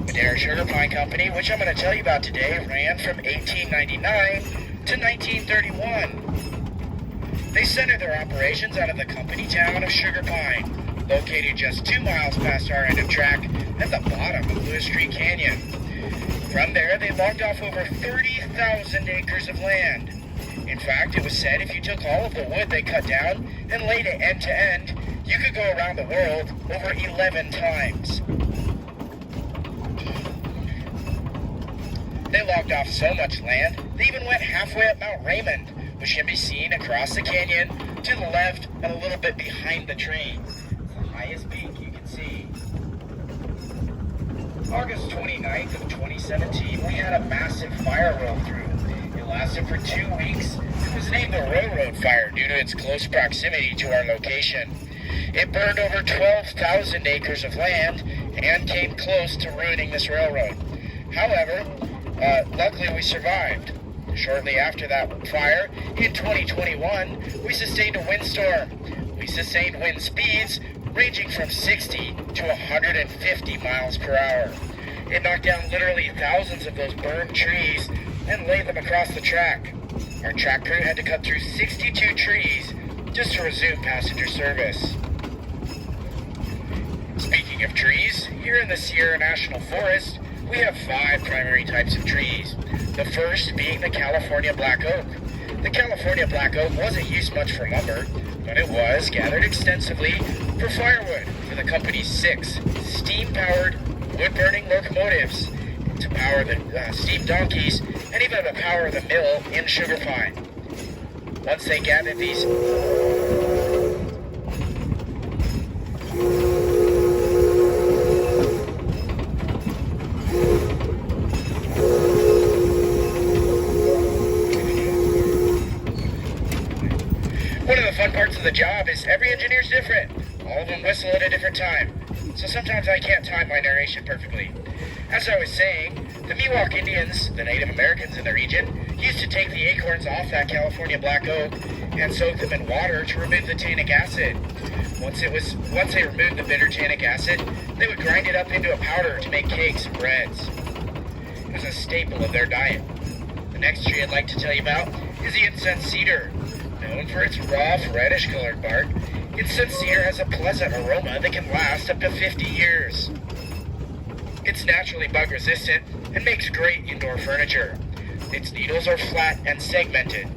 Madera Sugar Pine Company, which I'm going to tell you about today, ran from 1899 to 1931. They centered their operations out of the company town of Sugar Pine, located just 2 miles past our end of track at the bottom of Lewis Street Canyon. From there, they logged off over 30,000 acres of land. In fact, it was said if you took all of the wood they cut down and laid it end to end, you could go around the world over 11 times. They logged off so much land, they even went halfway up Mount Raymond, which can be seen across the canyon to the left and a little bit behind the train. It's the highest peak you can see. August 29th of 2017, we had a massive fire roll through. It lasted for 2 weeks. It was named the Railroad Fire due to its close proximity to our location. It burned over 12,000 acres of land and came close to ruining this railroad. However, luckily we survived. Shortly after that fire, in 2021, we sustained a windstorm. We sustained wind speeds ranging from 60 to 150 miles per hour. It knocked down literally thousands of those burned trees and laid them across the track. Our track crew had to cut through 62 trees just to resume passenger service. Speaking of trees, here in the Sierra National Forest, we have 5 primary types of trees. The first being the California black oak. The California black oak wasn't used much for lumber, but it was gathered extensively for firewood for the company's 6 steam-powered wood-burning locomotives to power the steam donkeys and even to power the mill in Sugar Pine. Once they gathered these... One of the fun parts of the job is every engineer's different. All of them whistle at a different time. So sometimes I can't time my narration perfectly. As I was saying, the Miwok Indians, the Native Americans in the region, used to take the acorns off that California black oak and soak them in water to remove the tannic acid. Once they removed the bitter tannic acid, they would grind it up into a powder to make cakes and breads. It was a staple of their diet. The next tree I'd like to tell you about is the incense cedar. Known for its rough, reddish-colored bark, incense cedar has a pleasant aroma that can last up to 50 years. It's naturally bug-resistant and makes great indoor furniture. Its needles are flat and segmented.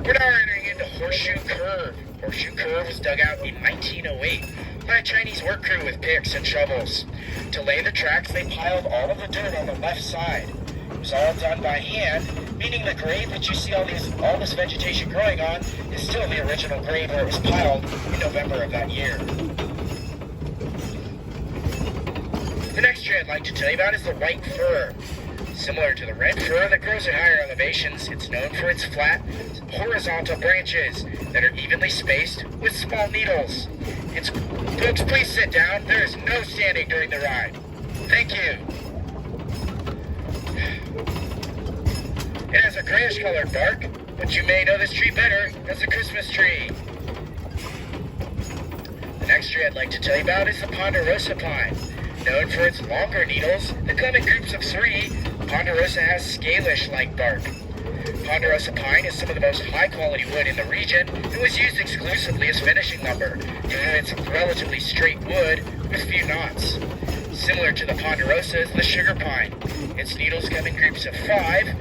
We're now entering into Horseshoe Curve. Horseshoe Curve was dug out in 1908 by a Chinese work crew with picks and shovels. To lay the tracks, they piled all of the dirt on the left side. It was all done by hand, meaning the grade that you see all this vegetation growing on is still the original grade where it was piled in November of that year. The next tree I'd like to tell you about is the white fir. Similar to the red fir that grows at higher elevations, it's known for its flat, horizontal branches that are evenly spaced with small needles. Folks, please sit down. There is no standing during the ride. Thank you. It has a grayish-colored bark, but you may know this tree better as the Christmas tree. The next tree I'd like to tell you about is the ponderosa pine. Known for its longer needles that come in groups of 3, ponderosa has scalish-like bark. Ponderosa pine is some of the most high-quality wood in the region and was used exclusively as finishing lumber due to its relatively straight wood with few knots. Similar to the ponderosa is the sugar pine. Its needles come in groups of 5,